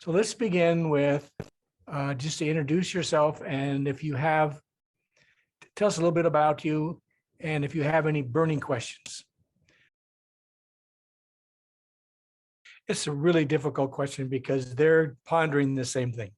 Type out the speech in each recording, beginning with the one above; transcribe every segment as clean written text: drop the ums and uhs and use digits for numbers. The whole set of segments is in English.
So let's begin with just to introduce yourself, and if you have, tell us a little bit about you, and if you have any burning questions. It's a really difficult question because they're pondering the same thing.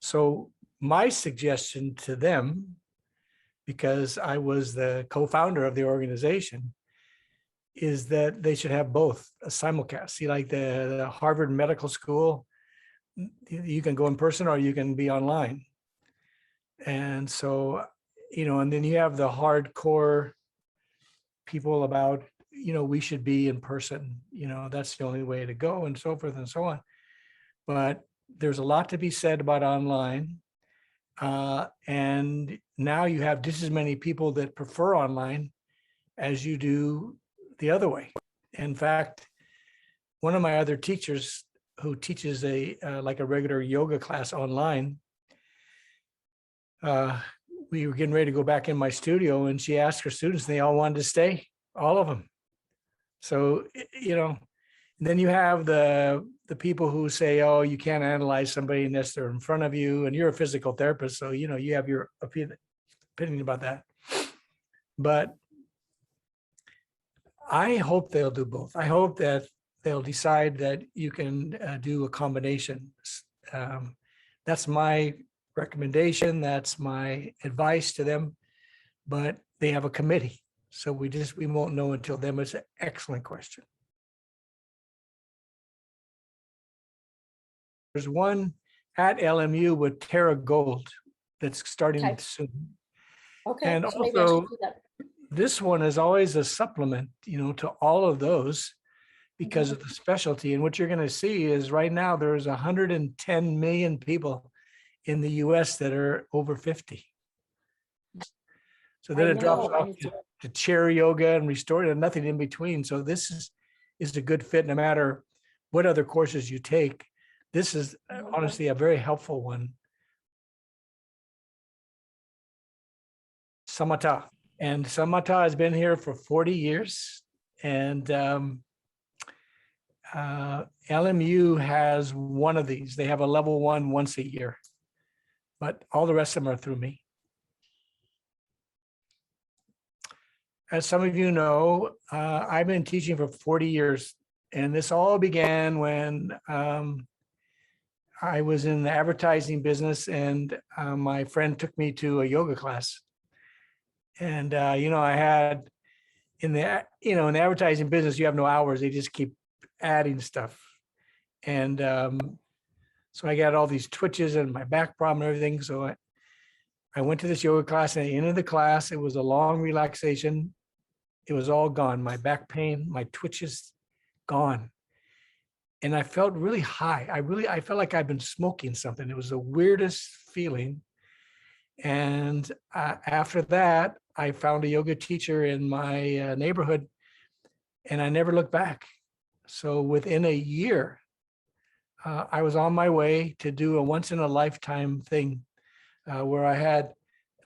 So my suggestion to them, because I was the co-founder of the organization, is that they should have both a simulcast. See, like the Harvard Medical School, you can go in person or you can be online. And so, and then you have the hardcore people about, we should be in person, that's the only way to go, and so forth and so on. But there's a lot to be said about online. And now you have just as many people that prefer online as you do the other way. In fact, one of my other teachers who teaches like a regular yoga class online, we were getting ready to go back in my studio, and she asked her students, and they all wanted to stay, all of them. So, then you have the people who say, oh, you can't analyze somebody unless they're in front of you, and you're a physical therapist, so, you have your opinion about that. But I hope they'll do both. I hope that they'll decide that you can do a combination. That's my recommendation. That's my advice to them. But they have a committee, so we won't know until then. It's an excellent question. There's one at LMU with Tara Gold that's starting soon. Okay. And so maybe I should also, do that. this one is always a supplement, to all of those because of the specialty. And what you're going to see is right now there's 110 million people in the US that are over 50. So then it drops off to chair yoga and restorative, and nothing in between. So this is a good fit no matter what other courses you take. This is honestly a very helpful one. Samata. And Samata has been here for 40 years. And LMU has one of these. They have a level 1 once a year, but all the rest of them are through me. As some of you know, I've been teaching for 40 years, and this all began when I was in the advertising business, and my friend took me to a yoga class. And, I had in the advertising business, you have no hours. They just keep adding stuff. And so I got all these twitches and my back problem and everything. So I went to this yoga class, and at the end of the class, it was a long relaxation. It was all gone. My back pain, my twitches, gone. And I felt really high. I felt like I'd been smoking something. It was the weirdest feeling. And after that, I found a yoga teacher in my neighborhood, and I never looked back. So within a year, I was on my way to do a once in a lifetime thing where I had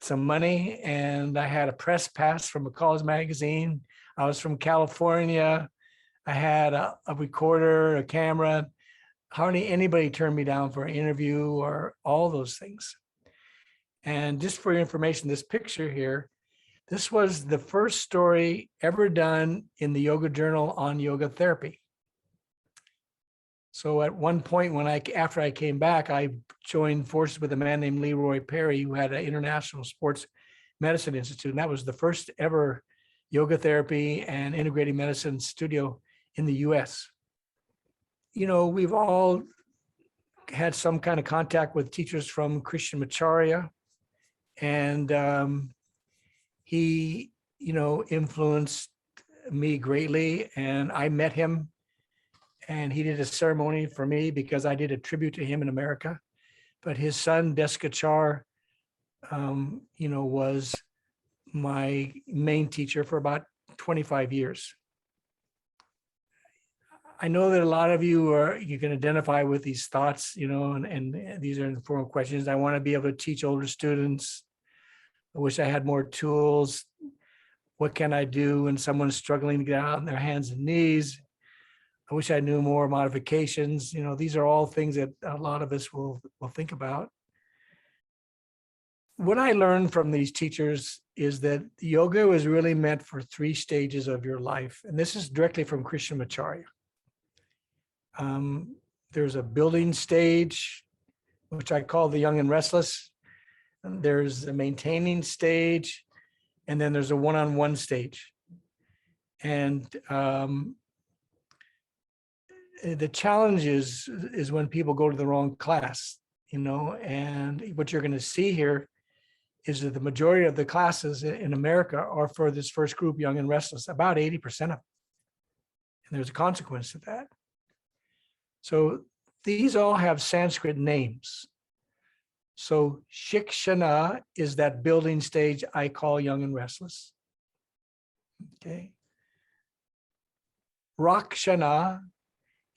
some money and I had a press pass from a college magazine. I was from California. I had a recorder, a camera. Hardly anybody turned me down for an interview or all those things. And just for your information, this picture here, this was the first story ever done in the Yoga Journal on yoga therapy. So at one point after I came back, I joined forces with a man named Leroy Perry, who had an International Sports Medicine Institute. And that was the first ever yoga therapy and integrative medicine studio in the US. We've all had some kind of contact with teachers from Christian Acharya, and he, influenced me greatly. And I met him, and he did a ceremony for me because I did a tribute to him in America. But his son, Deskachar, was my main teacher for about 25 years. I know that a lot of you can identify with these thoughts, and these are informal questions. I want to be able to teach older students. I wish I had more tools. What can I do when someone's struggling to get out on their hands and knees? I wish I knew more modifications. These are all things that a lot of us will think about. What I learned from these teachers is that yoga was really meant for 3 stages of your life. And this is directly from Krishnamacharya. There's a building stage, which I call the young and restless. And there's a maintaining stage, and then there's a one-on-one stage. And the challenge is when people go to the wrong class, and what you're going to see here is that the majority of the classes in America are for this first group, young and restless, about 80% of them. And there's a consequence to that. So these all have Sanskrit names. So Shikshana is that building stage I call young and restless. Okay. Rakshana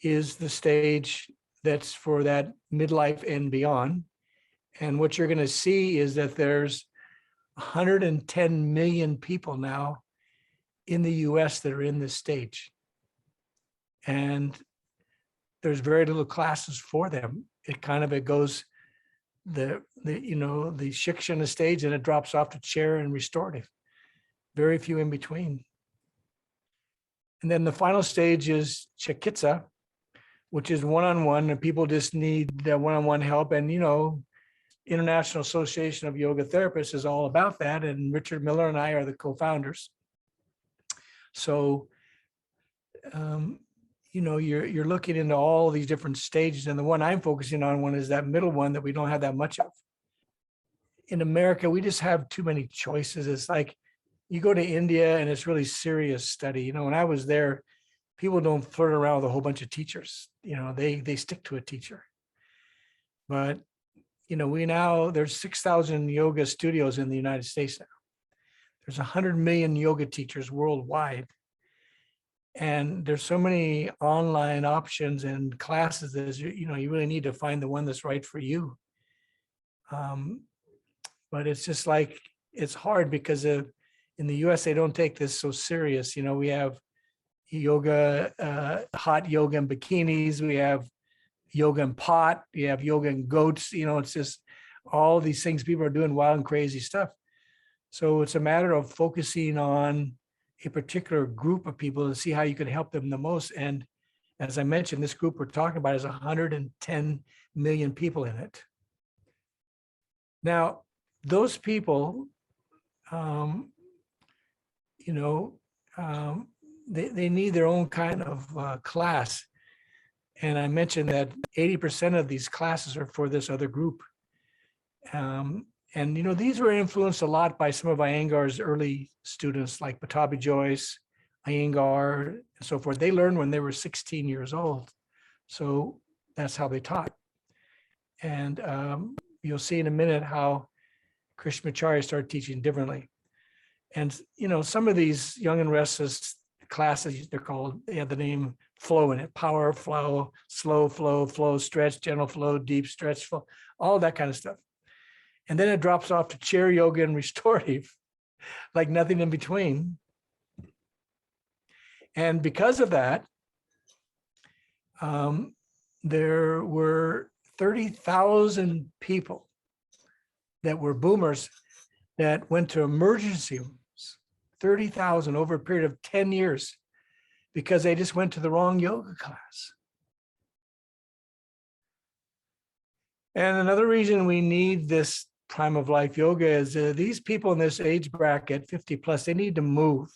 is the stage that's for that midlife and beyond. And what you're going to see is that there's 110 million people now in the US that are in this stage. And there's very little classes for them. It goes the Shikshana stage, and it drops off to chair and restorative. Very few in between. And then the final stage is Chikitsa, which is one-on-one, and people just need that one-on-one help. And, International Association of Yoga Therapists is all about that. And Richard Miller and I are the co-founders. So, you're looking into all these different stages. And the one I'm focusing on is that middle one that we don't have that much of. In America, we just have too many choices. It's like you go to India and it's really serious study. When I was there, people don't flirt around with a whole bunch of teachers. They stick to a teacher. But there's 6,000 yoga studios in the United States now. There's 100 million yoga teachers worldwide. And there's so many online options and classes that you really need to find the one that's right for you. But it's just like, it's hard because in the US, they don't take this so serious. We have yoga, hot yoga in bikinis. We have yoga and pot, you have yoga and goats, it's just all these things. People are doing wild and crazy stuff. So it's a matter of focusing on a particular group of people to see how you can help them the most. And as I mentioned, this group we're talking about is 110 million people in it. Now, those people, they need their own kind of class. And I mentioned that 80% of these classes are for this other group. These were influenced a lot by some of Iyengar's early students like Patabi Joyce, Iyengar, and so forth. They learned when they were 16 years old. So that's how they taught. And you'll see in a minute how Krishnamacharya started teaching differently. And, some of these young and restless classes, they have the name flow in it: power, flow, slow flow, flow, stretch, gentle flow, deep stretch, flow, all that kind of stuff. And then it drops off to chair yoga and restorative, like nothing in between. And because of that, there were 30,000 people that were boomers that went to emergency rooms, 30,000 over a period of 10 years, because they just went to the wrong yoga class. And another reason we need this prime of life yoga is these people in this age bracket, 50 plus, they need to move.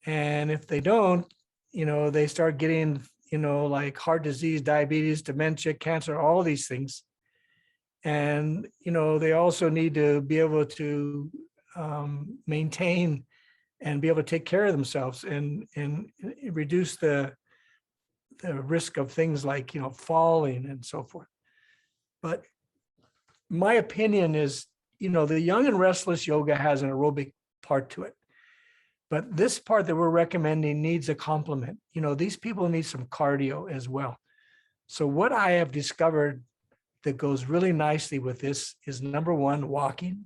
And if they don't, they start getting, like heart disease, diabetes, dementia, cancer, all these things. And, they also need to be able to maintain and be able to take care of themselves and reduce the risk of things like, falling and so forth. But my opinion is, the young and restless yoga has an aerobic part to it. But this part that we're recommending needs a complement. These people need some cardio as well. So what I have discovered that goes really nicely with this is, number one, walking.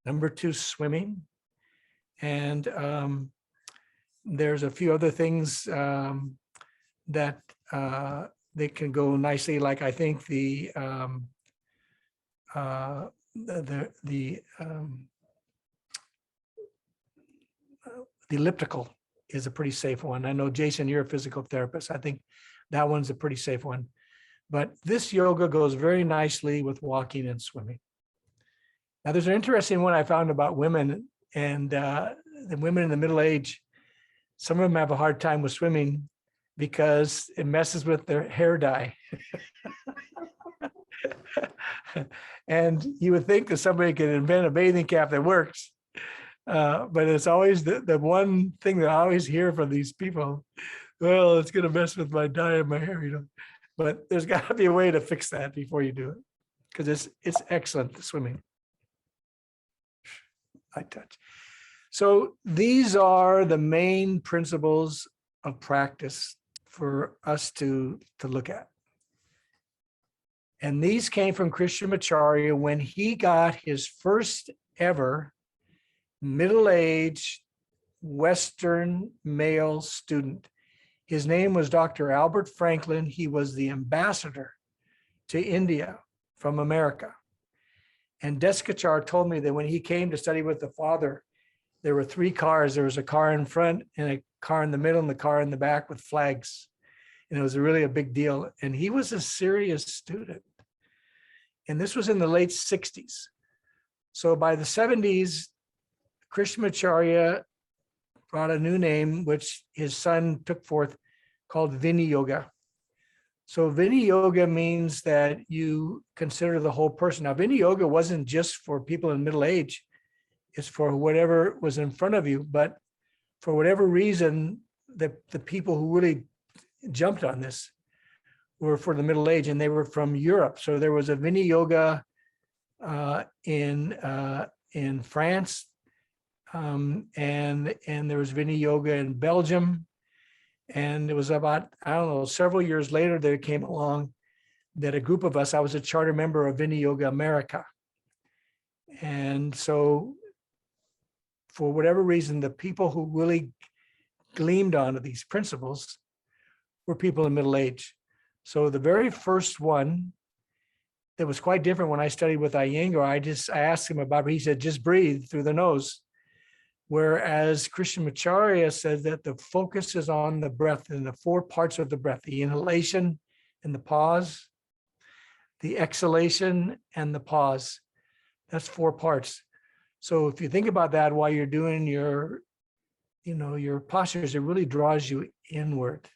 Number two, swimming. And there's a few other things. that they can go nicely. Like I think the elliptical is a pretty safe one. I know, Jason, you're a physical therapist. I think that one's a pretty safe one. But this yoga goes very nicely with walking and swimming. Now, there's an interesting one I found about women, and the women in the middle age, some of them have a hard time with swimming because it messes with their hair dye. And you would think that somebody could invent a bathing cap that works. But it's always the one thing that I always hear from these people. Well, it's going to mess with my dye and my hair, you know. But there's got to be a way to fix that before you do it, because it's excellent swimming. I touch. So these are the main principles of practice for us to look at. And these came from Krishnamacharya when he got his first ever middle-aged Western male student. His name was Dr. Albert Franklin. He was the ambassador to India from America. And Deskachar told me that when he came to study with the father, there were 3 cars. There was a car in front and a car in the middle and the car in the back with flags. And it was really a big deal. And he was a serious student. And this was in the late 60s. So by the 70s, Krishnamacharya brought a new name, which his son took forth, called Vini Yoga. So Vini Yoga means that you consider the whole person. Now, Vini Yoga wasn't just for people in middle age. It's for whatever was in front of you. But for whatever reason, the people who really jumped on this were for the middle age, and they were from Europe. So there was a Vini Yoga in France, and there was Vini Yoga in Belgium. And it was about, I don't know, several years later that it came along that a group of us, I was a charter member of Vini Yoga America. And so for whatever reason, the people who really gleamed onto these principles were people in middle age. So the very first one that was quite different when I studied with Iyengar, I asked him about it. He said, just breathe through the nose. Whereas Krishnamacharya said that the focus is on the breath and the 4 parts of the breath, the inhalation and the pause, the exhalation and the pause. That's 4 parts. So if you think about that while you're doing your postures, it really draws you inward.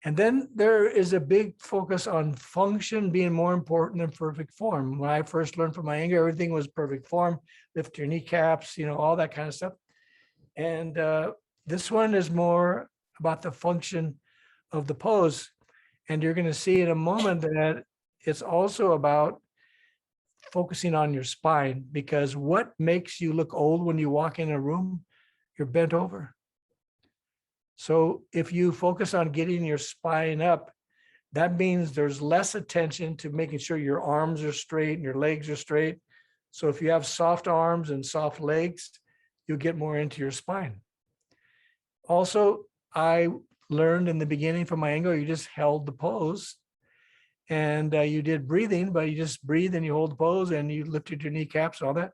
And then there is a big focus on function being more important than perfect form. When I first learned from Iyengar, everything was perfect form, lift your kneecaps, all that kind of stuff. And this one is more about the function of the pose. And you're going to see in a moment that it's also about focusing on your spine, because what makes you look old when you walk in a room? You're bent over. So if you focus on getting your spine up, that means there's less attention to making sure your arms are straight and your legs are straight. So if you have soft arms and soft legs, you'll get more into your spine. Also, I learned in the beginning from Iyengar, you just held the pose and you did breathing, but you just breathe and you hold the pose and you lifted your kneecaps, all that.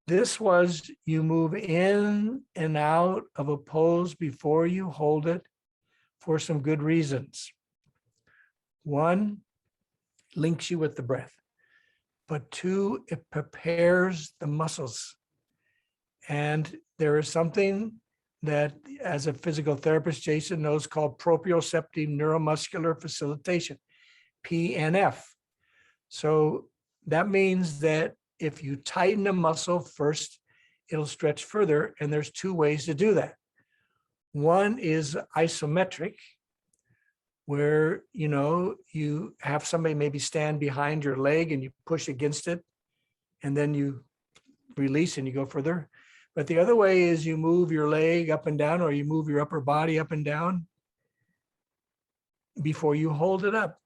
This was you move in and out of a pose before you hold it for some good reasons. 1, links you with the breath, but 2, it prepares the muscles. And there is something that as a physical therapist, Jason knows, called proprioceptive neuromuscular facilitation, PNF. So that means that if you tighten a muscle first, it'll stretch further. And there's 2 ways to do that. One is isometric, where, you have somebody maybe stand behind your leg and you push against it, and then you release and you go further. But the other way is you move your leg up and down, or you move your upper body up and down before you hold it up.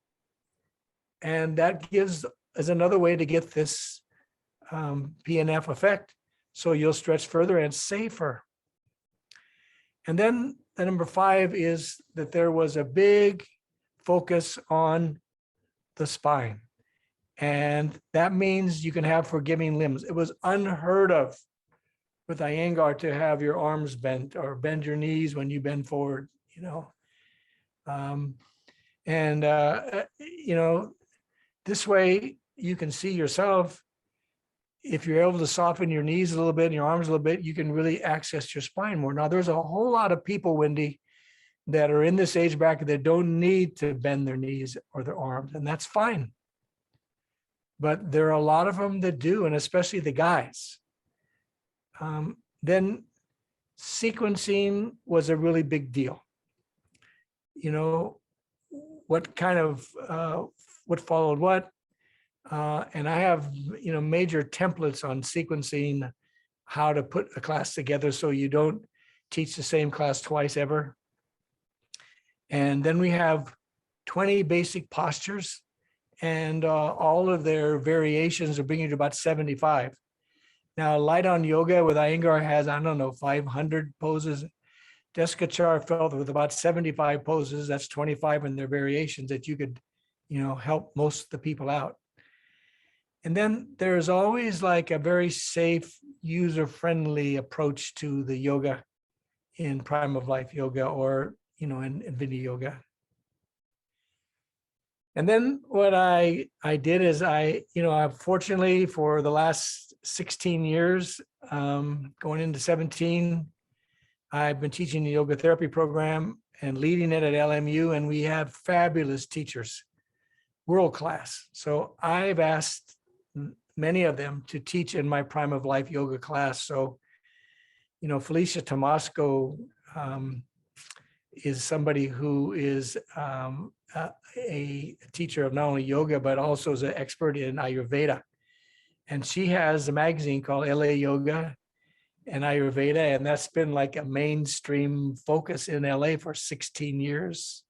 And that is another way to get this PNF effect. So you'll stretch further and safer. And then the number 5 is that there was a big focus on the spine. And that means you can have forgiving limbs. It was unheard of with Iyengar to have your arms bent or bend your knees when you bend forward, you know. This way you can see yourself. If you're able to soften your knees a little bit and your arms a little bit, you can really access your spine more. Now, there's a whole lot of people, Wendy, that are in this age bracket that don't need to bend their knees or their arms, and that's fine. But there are a lot of them that do, and especially the guys. Then sequencing was a really big deal. You know, what kind of, what followed what. And I have, major templates on sequencing, how to put a class together so you don't teach the same class twice ever. And then we have 20 basic postures, and all of their variations are bringing you to about 75. Now, Light on Yoga with Iyengar has, 500 poses. Deskachar felt with about 75 poses, that's 25 in their variations that you could, help most of the people out. And then there's always like a very safe, user-friendly approach to the yoga in Prime of Life Yoga or, in Vini Yoga. And then what I did is I've fortunately for the last 16 years, going into 17, I've been teaching the yoga therapy program and leading it at LMU, and we have fabulous teachers, world class. So I've asked many of them to teach in my Prime of Life Yoga class. So, Felicia Tomasco is somebody who is a teacher of not only yoga, but also is an expert in Ayurveda. And she has a magazine called LA Yoga and Ayurveda, and that's been like a mainstream focus in LA for 16 years.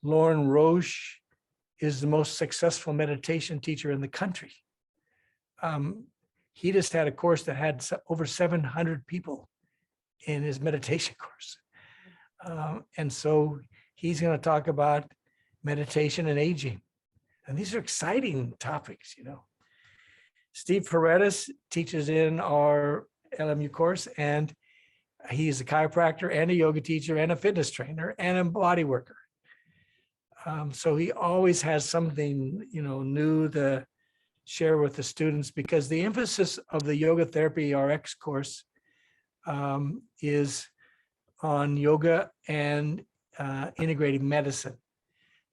Lauren Roche is the most successful meditation teacher in the country. He just had a course that had over 700 people in his meditation course. And so he's going to talk about meditation and aging. And these are exciting topics, Steve Paredes teaches in our LMU course, and he's a chiropractor and a yoga teacher and a fitness trainer and a body worker. So he always has something, new to share with the students, because the emphasis of the Yoga Therapy RX course is on yoga and integrating medicine.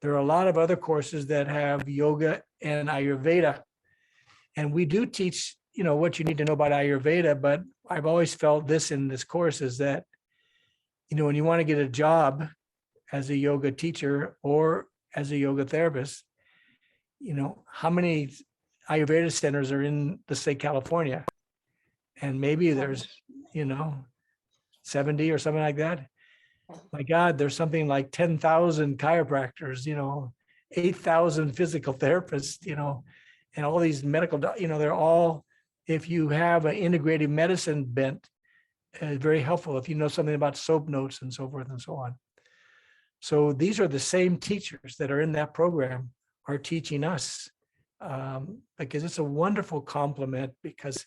There are a lot of other courses that have yoga and Ayurveda, and we do teach, what you need to know about Ayurveda, but I've always felt this in this course is that, when you want to get a job as a yoga teacher or as a yoga therapist, how many Ayurveda centers are in the state of California? And maybe there's, 70 or something like that. My God, there's something like 10,000 chiropractors, 8,000 physical therapists, and all these medical, they're all, if you have an integrated medicine bent, very helpful if you know something about soap notes and so forth and so on. So these are the same teachers that are in that program are teaching us, because it's a wonderful complement. Because,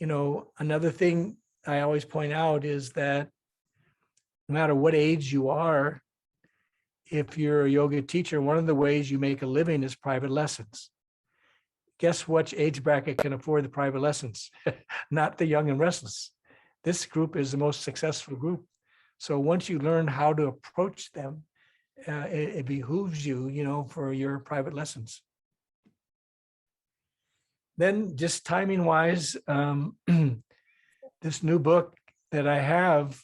another thing I always point out is that no matter what age you are, if you're a yoga teacher, one of the ways you make a living is private lessons. Guess what age bracket can afford the private lessons? Not the young and restless. This group is the most successful group. So once you learn how to approach them, it behooves you, for your private lessons. Then just timing wise, this new book that I have,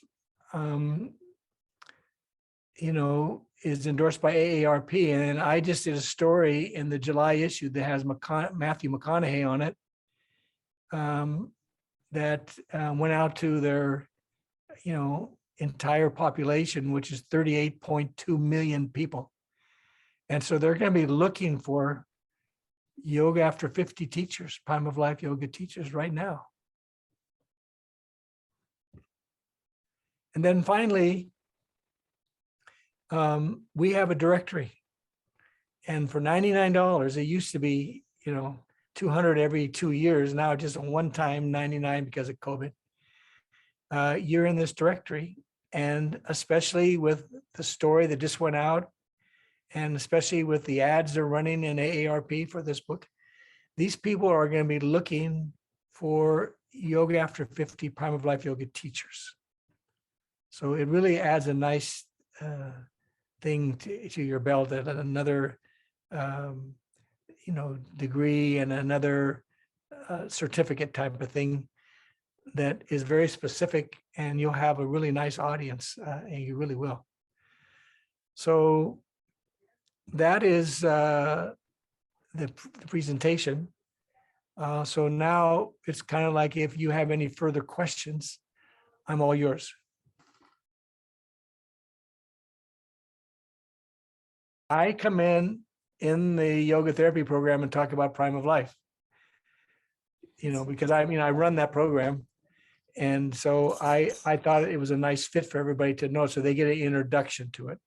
is endorsed by AARP. And I just did a story in the July issue that has Matthew McConaughey on it, that went out to their, entire population, which is 38.2 million people. And so they're going to be looking for yoga after 50 teachers, Prime of Life yoga teachers right now. And then finally, we have a directory. And for $99, it used to be, 200 every 2 years. Now just a one-time 99 because of COVID. You're in this directory. And especially with the story that just went out, and especially with the ads they're running in AARP for this book, these people are going to be looking for yoga after 50 Prime of Life yoga teachers. So it really adds a nice thing to your belt, that another degree and another certificate type of thing that is very specific, and you'll have a really nice audience, and you really will. So that is the presentation. So now it's kind of like, if you have any further questions, I'm all yours. I come in the yoga therapy program and talk about Prime of Life, because I run that program. And so I thought it was a nice fit for everybody to know, so they get an introduction to it.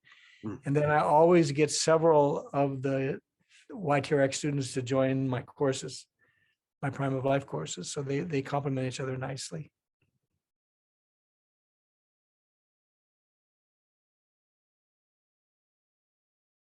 And then I always get several of the YTRX students to join my courses, my Prime of Life courses. So they complement each other nicely.